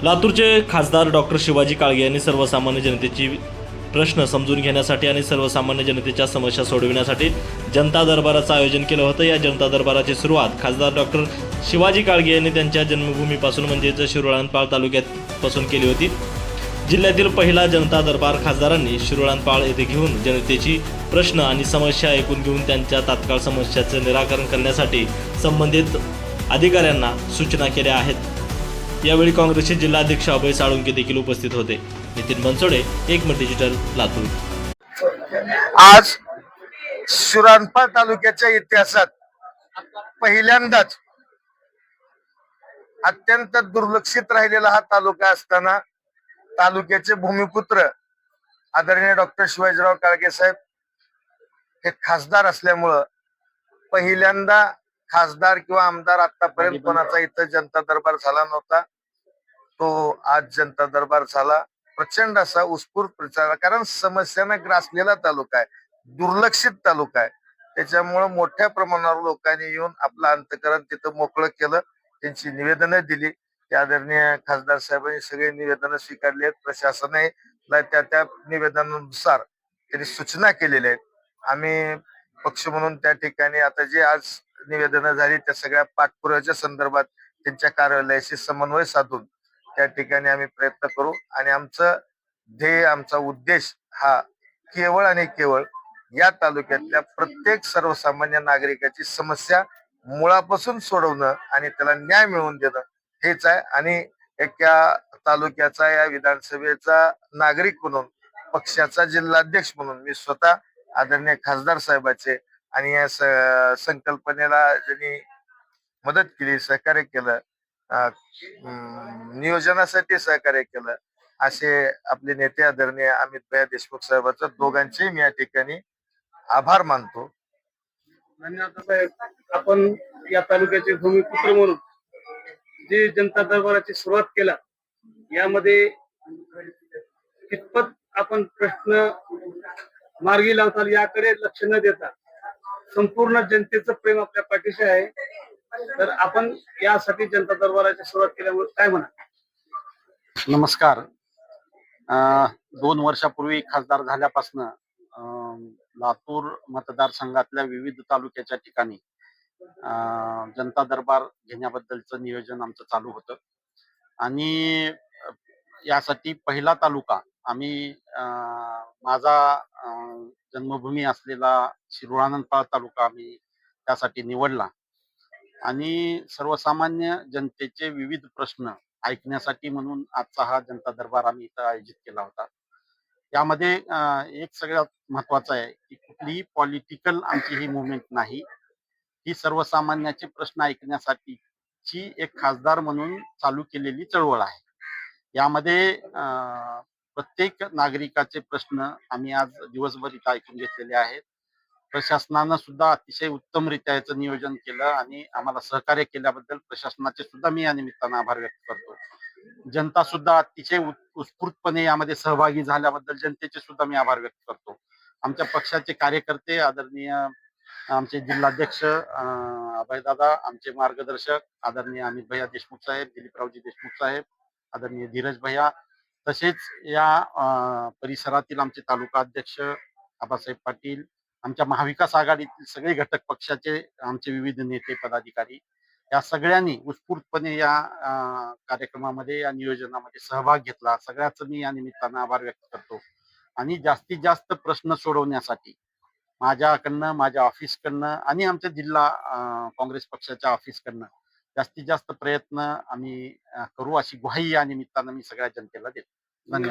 लातूरचे खासदार डॉक्टर शिवाजी काळगे यांनी सर्वसामान्य जनतेची प्रश्न समजून घेण्यासाठी आणि सर्वसामान्य जनतेच्या समस्या सोडविण्यासाठी जनता दरबाराचं आयोजन केलं होतं। या जनता दरबाराची सुरुवात खासदार डॉक्टर शिवाजी काळगे यांनी त्यांच्या जन्मभूमीपासून म्हणजेच शिरोळानपाळ तालुक्यापासून केली होती। जिल्ह्यातील पहिला जनता दरबार खासदारांनी शिरोळानपाळ येथे घेऊन जनतेची प्रश्न आणि समस्या ऐकून घेऊन त्यांच्या तात्काळ समस्याचं निराकरण करण्यासाठी संबंधित अधिकाऱ्यांना सूचना केल्या आहेत। यावेळी काँग्रेसचे जिल्हाध्यक्ष अभय साळुंके देखील उपस्थित होते। नितीन बनसोडे, एकमत डिजिटल, लातूर। आज शिरोळानपाळ तालुक्याच्या इतिहासात पहिल्यांदाच अत्यंत दुर्लक्षित राहिलेला हा तालुका असताना तालुक्याचे भूमिपुत्र आदरणीय डॉक्टर शिवाजीराव काळगे साहेब हे खासदार असल्यामुळं पहिल्यांदा खासदार किंवा आमदार आतापर्यंत कोणाचा इथं जनता दरबार झाला नव्हता। तो आज जनता दरबार झाला। प्रचंड असा उत्स्फूर्त प्रचार, कारण समस्यानं ग्रासलेला तालुका आहे, दुर्लक्षित तालुका आहे। त्याच्यामुळे मोठ्या प्रमाणावर लोकांनी येऊन आपलं अंतकरण तिथं मोकळं केलं, त्यांची निवेदनं दिली। त्या आदरणीय खासदार साहेबांनी सगळे निवेदनं स्वीकारली आहेत। प्रशासनाने त्या निवेदनानुसार त्यांनी सूचना केलेल्या आहेत। आम्ही पक्ष म्हणून त्या ठिकाणी आता जे आज निवेदनं झाली त्या सगळ्या पाठपुराव्याच्या संदर्भात त्यांच्या कार्यालयाशी समन्वय साधून त्या ठिकाणी आम्ही प्रयत्न करू आणि आमचं ध्येय, आमचा उद्देश हा केवळ आणि केवळ या तालुक्यातल्या प्रत्येक सर्वसामान्य नागरिकाची समस्या मुळापासून सोडवणं आणि त्याला न्याय मिळवून देणं हेच आहे। आणि एका तालुक्याचा, या विधानसभेचा नागरिक म्हणून, पक्षाचा जिल्हाध्यक्ष म्हणून मी स्वतः आदरणीय खासदार साहेबाचे आणि या संकल्पनेला ज्यांनी मदत केली, सहकार्य केलं, नियोजनासाठी सहकार्य केलं, असे आपले नेते आदरणीय अमित भैया देशमुख साहेबांचं दोघांचे मी या ठिकाणी आभार मानतो। धन्यवाद साहेब। आपण या तालुक्याचे भूमिपुत्र म्हणून जी जनता दरबाराची सुरुवात केला, यामध्ये कितपत आपण प्रश्न मार्गी लावताल याकडे लक्ष न देता संपूर्ण जनतेचं प्रेम आपल्या पाठीशी आहे। तर आपण यासाठी जनता दरबाराची सुरुवात केल्यामुळे काय म्हणा? नमस्कार। 2 वर्षापूर्वी खासदार झाल्यापासून लातूर मतदारसंघातल्या विविध तालुक्याच्या ठिकाणी जनता दरबार घेण्याबद्दलचं नियोजन आमचं चालू होतं आणि यासाठी पहिला तालुका आम्ही माझा जन्मभूमी असलेला शिरोळानपाळ तालुका आम्ही त्यासाठी निवडला आणि सर्वसामान्य जनतेचे विविध प्रश्न ऐकण्यासाठी म्हणून आजचा हा जनता दरबार आम्ही इथं आयोजित केला होता। यामध्ये एक सगळ्यात महत्वाचं आहे की कुठलीही पॉलिटिकल आमची ही मुवमेंट नाही, ही सर्वसामान्याचे प्रश्न ऐकण्यासाठीची एक खासदार म्हणून चालू केलेली चळवळ आहे। यामध्ये प्रत्येक नागरिकाचे प्रश्न आम्ही आज दिवसभर इथं ऐकून घेतलेले आहेत। प्रशासनानं सुद्धा अतिशय उत्तमरित्या याचं नियोजन केलं आणि आम्हाला सहकार्य केल्याबद्दल प्रशासनाचे सुद्धा मी या निमित्तानं आभार व्यक्त करतो। जनता सुद्धा अतिशय उत्स्फूर्तपणे यामध्ये सहभागी झाल्याबद्दल जनतेचे सुद्धा मी आभार व्यक्त करतो। आमच्या पक्षाचे कार्यकर्ते आदरणीय आमचे जिल्हाध्यक्ष अभयदादा, आमचे मार्गदर्शक आदरणीय अमित भैया देशमुख साहेब, दिलीपरावजी देशमुख साहेब, आदरणीय धीरज भैया, तसेच या परिसरातील आमचे तालुका अध्यक्ष आबासाहेब पाटील, आमच्या महाविकास आघाडीतील सगळे घटक पक्षाचे आमचे विविध नेते पदाधिकारी, या सगळ्यांनी उत्स्फूर्तपणे या कार्यक्रमामध्ये, या नियोजनामध्ये सहभाग घेतला। सगळ्याच मी या निमित्तानं आभार व्यक्त करतो आणि जास्तीत जास्त प्रश्न सोडवण्यासाठी माझ्याकडनं, माझ्या ऑफिसकडनं आणि आमच्या जिल्हा काँग्रेस पक्षाच्या ऑफिसकडनं जास्तीत जास्त प्रयत्न आम्ही करू अशी ग्वाही या निमित्तानं मी सगळ्या जनतेला देतो। धन्यवाद।